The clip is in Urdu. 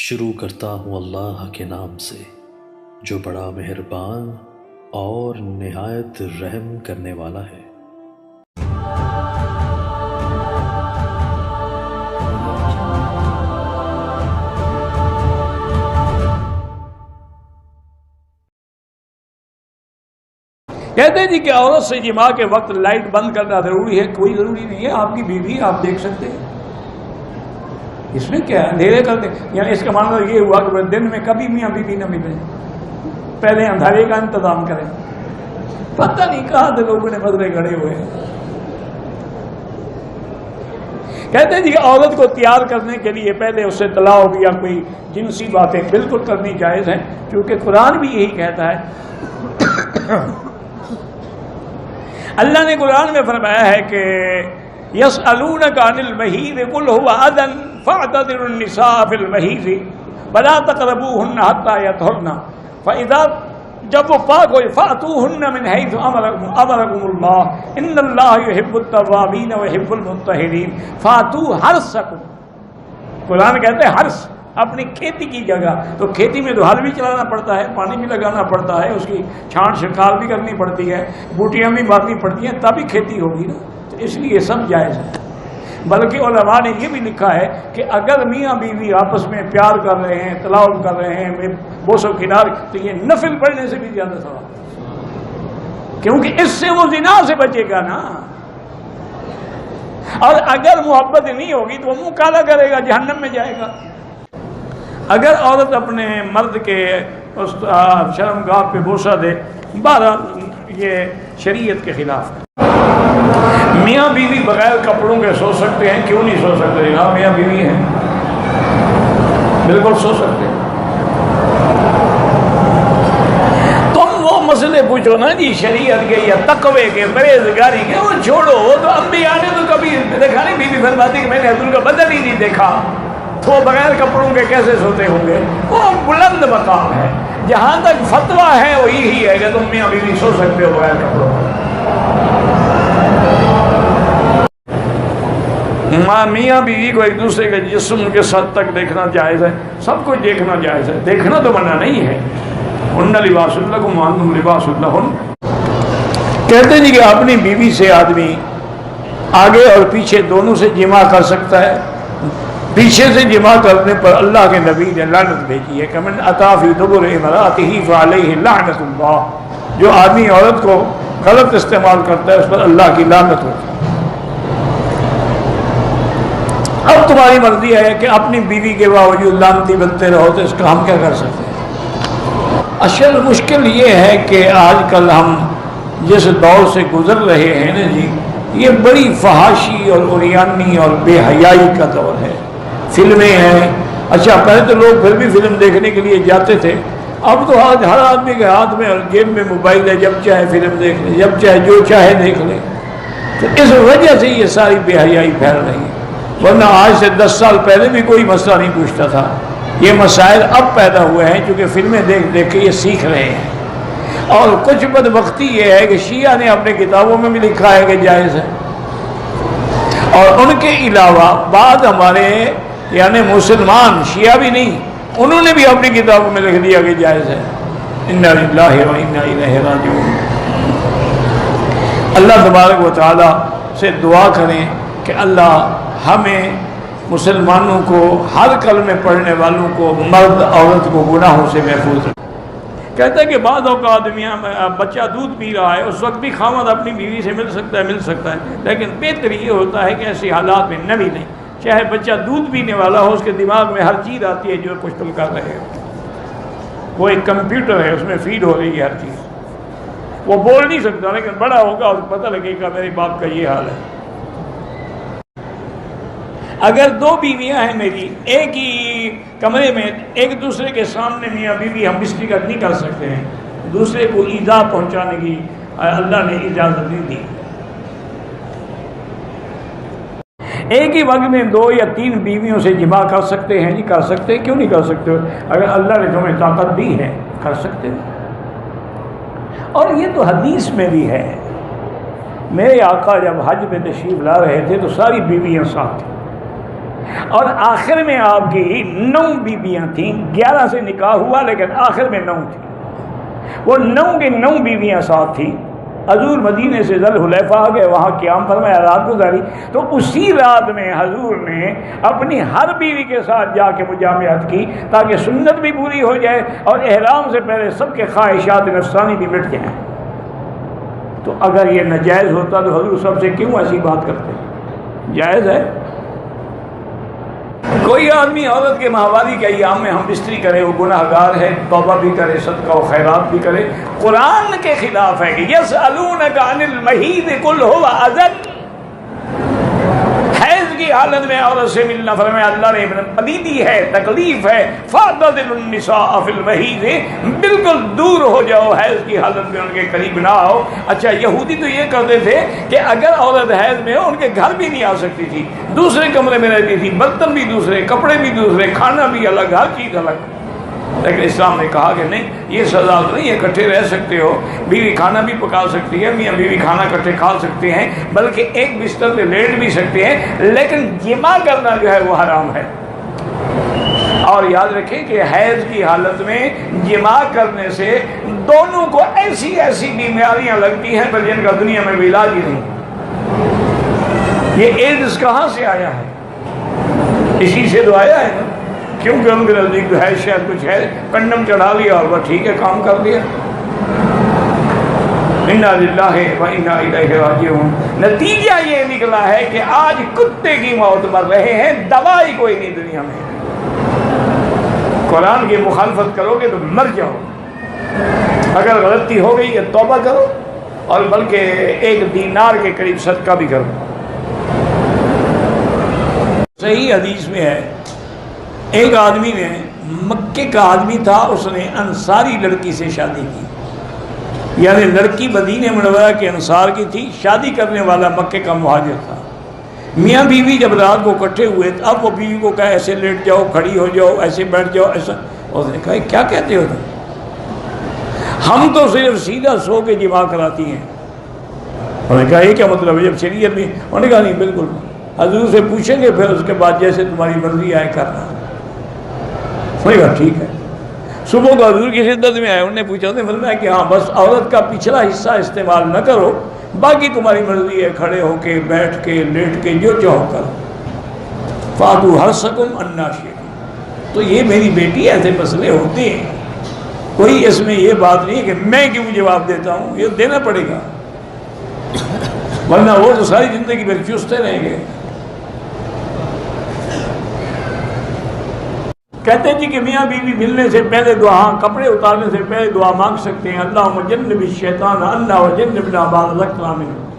شروع کرتا ہوں اللہ کے نام سے جو بڑا مہربان اور نہایت رحم کرنے والا ہے۔ کہتے ہیں جی کہ عورت سے جماع کے وقت لائٹ بند کرنا ضروری ہے؟ کوئی ضروری نہیں ہے، آپ کی بیوی آپ دیکھ سکتے ہیں، اس میں کیا ہے؟ اندھیرے کر دیں، یعنی اس کا معنی یہ ہوا کہ دن میں کبھی میاں بیوی نہ ملیں، پہلے اندھیرے کا انتظام کریں۔ پتہ نہیں کہاں سے لوگوں نے مسئلے گھڑے ہوئے ہیں۔ کہتے ہیں جی کہ عورت کو تیار کرنے کے لیے پہلے اسے طلاق یا کوئی جنسی باتیں بالکل کرنی جائز ہیں، کیونکہ قرآن بھی یہی کہتا ہے۔ اللہ نے قرآن میں فرمایا ہے کہ یسألونک عن المحیض قل هو اذى فاعتزلوا النساء في المحیض ولا تقربوهن حتى يطهرن فاذا جب وہ پاک ہوئے فاتوهن من حيث امركم الله ان الله يحب التوابين ويحب المطهرين فاتوا حرثكم۔ قرآن کہتے ہیں حرث اپنی کھیتی کی جگہ، تو کھیتی میں تو ہل بھی چلانا پڑتا ہے، پانی بھی لگانا پڑتا ہے، اس کی چھانٹ چھکال بھی کرنی پڑتی ہے، بوٹیاں بھی مارنی پڑتی ہیں، تبھی کھیتی ہوگی نا، تو اس لیے سب جائز ہے۔ بلکہ علماء نے یہ بھی لکھا ہے کہ اگر میاں بیوی آپس میں پیار کر رہے ہیں، طلاق کر رہے ہیں، بوس و کنار، تو یہ نفل پڑھنے سے بھی زیادہ ثواب، کیونکہ اس سے وہ زنا سے بچے گا نا۔ اور اگر محبت نہیں ہوگی تو وہ منہ کالا کرے گا، جہنم میں جائے گا۔ اگر عورت اپنے مرد کے اس شرمگاہ پہ بوسہ دے، بہرحال یہ شریعت کے خلاف ہے۔ میاں بیوی بغیر کپڑوں کے سو سکتے ہیں؟ کیوں نہیں سو سکتے؟ ہاں میاں بیوی ہیں، بالکل سو سکتے ہیں۔ تم وہ مسئلے پوچھو نا جی شریعت کے یا تقوی کے، پرہیزگاری کے، وہ چھوڑو۔ وہ تو انبیاء نے تو کبھی دیکھا نہیں، بیوی فرماتی کہ میں نے حضور کا بدن ہی نہیں دیکھا، تو بغیر کپڑوں کے کیسے سوتے ہوں گے؟ وہ بلند مقام ہے۔ جہاں تک فتویٰ ہے وہ یہی ہے کہ تم میاں بیوی سو سکتے ہو بغیر کپڑوں۔ میاں بیوی کو ایک دوسرے کے جسم کے سطح تک دیکھنا جائز ہے، سب کچھ دیکھنا جائز ہے، دیکھنا تو منع نہیں ہے۔ ہن لباس لکم وانتم لباس لہن۔ کہتے ہیں کہ اپنی بیوی سے آدمی آگے اور پیچھے دونوں سے جماع کر سکتا ہے۔ پیچھے سے جماع کرنے پر اللہ کے نبی نے لعنت بھیجی ہے کہ من اتی فی دبر امرأتہ فعلیہ لعنت اللہ۔ جو آدمی عورت کو غلط استعمال کرتا ہے اس پر اللہ کی لعنت ہوتی ہے۔ اب تمہاری مرضی ہے کہ اپنی بیوی کے باوجود لعنتی بنتے رہو، تو اس کا ہم کیا کر سکتے ہیں؟ اصل مشکل یہ ہے کہ آج کل ہم جس دور سے گزر رہے ہیں نا جی، یہ بڑی فحاشی اور عریانی اور بے حیائی کا دور ہے۔ فلمیں ہیں، اچھا پہلے تو لوگ پھر بھی فلم دیکھنے کے لیے جاتے تھے، اب تو آج ہر آدمی کے ہاتھ میں اور جیب میں موبائل ہے، جب چاہے فلم دیکھ لے، جب چاہے جو چاہے دیکھ لے۔ تو اس وجہ سے یہ ساری بے حیائی پھیل رہی ہے، ورنہ آج سے 10 سال پہلے بھی کوئی مسئلہ نہیں پوچھتا تھا۔ یہ مسائل اب پیدا ہوئے ہیں کیونکہ فلمیں دیکھ دیکھ کے یہ سیکھ رہے ہیں۔ اور کچھ بدبختی یہ ہے کہ شیعہ نے اپنے کتابوں میں بھی لکھا ہے کہ جائز ہے، اور ان کے علاوہ بعد ہمارے یعنی مسلمان شیعہ بھی نہیں، انہوں نے بھی اپنی کتابوں میں لکھ دیا کہ جائز ہے۔ انا للہ و انا الیہ راجعون۔ اللہ تبارک و تعالی سے دعا کریں کہ اللہ ہمیں مسلمانوں کو، ہر کلمے پڑھنے والوں کو، مرد عورت کو گناہوں سے محفوظ رکھے۔ کہتا ہے کہ بعض اوقات بچہ دودھ پی رہا ہے، اس وقت بھی خاوند اپنی بیوی سے مل سکتا ہے، لیکن بہتر یہ ہوتا ہے کہ ایسی حالات میں نہ ملیں۔ چاہے بچہ دودھ پینے والا ہو، اس کے دماغ میں ہر چیز آتی ہے جو کچھ تم کر رہے ہو۔ وہ ایک کمپیوٹر ہے، اس میں فیڈ ہو رہی ہے ہر چیز۔ وہ بول نہیں سکتا، لیکن بڑا ہوگا اور پتہ لگے گا میرے باپ کا یہ حال ہے۔ اگر 2 بیویاں ہیں میری، ایک ہی کمرے میں، ایک دوسرے کے سامنے میاں بیوی ہم مسٹیکٹ نہیں کر سکتے ہیں، دوسرے کو ایذا پہنچانے کی اللہ نے اجازت نہیں دی۔ ایک ہی وقت میں 2 یا 3 بیویوں سے جماع کر سکتے ہیں؟ جی کر سکتے ہیں، کیوں نہیں کر سکتے؟ اگر اللہ نے تمہیں طاقت دی ہے کر سکتے ہیں۔ اور یہ تو حدیث میں بھی ہے، میرے آقا جب حج پہ تشریف لا رہے تھے تو ساری بیویاں ساتھ تھیں، اور آخر میں آپ کی 9 بیویاں تھیں، 11 سے نکاح ہوا لیکن آخر میں 9 تھیں، وہ 9 کی 9 بیویاں ساتھ تھیں۔ حضور مدینے سے ذوالحلیفہ آ گئے، وہاں قیام فرمایا، رات گزاری، تو اسی رات میں حضور نے اپنی ہر بیوی کے ساتھ جا کے مجامعت کی تاکہ سنت بھی پوری ہو جائے اور احرام سے پہلے سب کے خواہشات نفسانی بھی مٹ جائیں۔ تو اگر یہ ناجائز ہوتا تو حضور سب سے کیوں ایسی بات کرتے؟ جائز ہے۔ کوئی آدمی عورت کے ماہواری کے ایام میں ہم بستری کرے، وہ گناہ گار ہے، توبہ بھی کرے، صدقہ و خیرات بھی کرے، قرآن کے خلاف ہے کہ یسألونک عن المحیض قل هو اذى، حیض کی حالت میں عورت سے ملنا، فرمایا اللہ نے پلیدی ہے، تکلیف ہے، فاعتزلوا النساء فی المحیض، بالکل دور ہو جاؤ، حیض کی حالت میں ان کے قریب نہ آؤ۔ اچھا یہودی تو یہ کرتے تھے کہ اگر عورت حیض میں ہو ان کے گھر بھی نہیں آ سکتی تھی، دوسرے کمرے میں رہتی تھی، برتن بھی دوسرے، کپڑے بھی دوسرے، کھانا بھی الگ، ہر چیز الگ۔ لیکن اسلام نے کہا کہ نہیں، یہ سزا تو نہیں ہے، اکٹھے رہ سکتے ہو، بیوی کھانا بھی پکا سکتی ہے، میاں بیوی کھانا اکٹھے کھا سکتے ہیں، بلکہ ایک بستر پہ لیٹ بھی سکتے ہیں، لیکن جماع کرنا جو ہے وہ حرام ہے۔ اور یاد رکھیں کہ حیض کی حالت میں جماع کرنے سے دونوں کو ایسی ایسی بیماریاں لگتی ہیں پر جن کا دنیا میں علاج ہی نہیں۔ یہ ایڈز کہاں سے آیا ہے؟ اسی سے تو آیا ہے نا، کیونکہ ان کے نزدیک جو ہے شاید کچھ ہے، کنڈم چڑھا لیا اور وہ ٹھیک ہے، کام کر دیا۔ انا للہ و انا الیہ راجعون۔ نتیجہ یہ نکلا ہے کہ آج کتے کی موت مر رہے ہیں، دوائی کوئی نہیں دنیا میں۔ قرآن کی مخالفت کرو گے تو مر جاؤ، اگر غلطی ہو گئی ہے توبہ کرو، اور بلکہ 1 دینار کے قریب صدقہ بھی کرو۔ صحیح حدیث میں ہے، ایک آدمی نے، مکے کا آدمی تھا، اس نے انصاری لڑکی سے شادی کی، یعنی لڑکی مدینہ منورہ کے انصار کی تھی، شادی کرنے والا مکے کا مہاجر تھا۔ میاں بیوی جب رات کو اکٹھے ہوئے، اب وہ بیوی کو کہا ایسے لیٹ جاؤ، کھڑی ہو جاؤ، ایسے بیٹھ جاؤ، ایسا۔ اس نے کہا کیا کہتے ہو تم؟ ہم تو صرف سیدھا سو کے جماع کراتی ہیں۔ انہوں نے کہا یہ کیا مطلب ہے؟ جب شریعت میں، انہوں نے کہا نہیں، بالکل حضور سے پوچھیں گے، پھر اس کے بعد جیسے تمہاری مرضی آئے کرنا۔ انہوں نے کہا ٹھیک ہے۔ صبح کو حضور کی خدمت میں آئے، انہوں نے پوچھا، انہوں نے فرمایا کہ ہاں بس عورت کا پچھلا حصہ استعمال نہ کرو، باقی تمہاری مرضی ہے، کھڑے ہو کے، بیٹھ کے، لیٹ کے، جو چاہو کرو۔ فاتوا حرثکم انا شئتم۔ تو یہ میری بیٹی، ایسے مسئلے ہوتے ہیں، کوئی اس میں یہ بات نہیں کہ میں کیوں جواب دیتا ہوں، یہ دینا پڑے گا، ورنہ وہ تو ساری زندگی پھر چوستے رہیں گے۔ کہتے جی کہ میاں بیوی ملنے سے پہلے دعا، کپڑے اتارنے سے پہلے دعا مانگ سکتے ہیں، اللہم جنب الشیطان انا وجنبنا ما رزقتنا منہ۔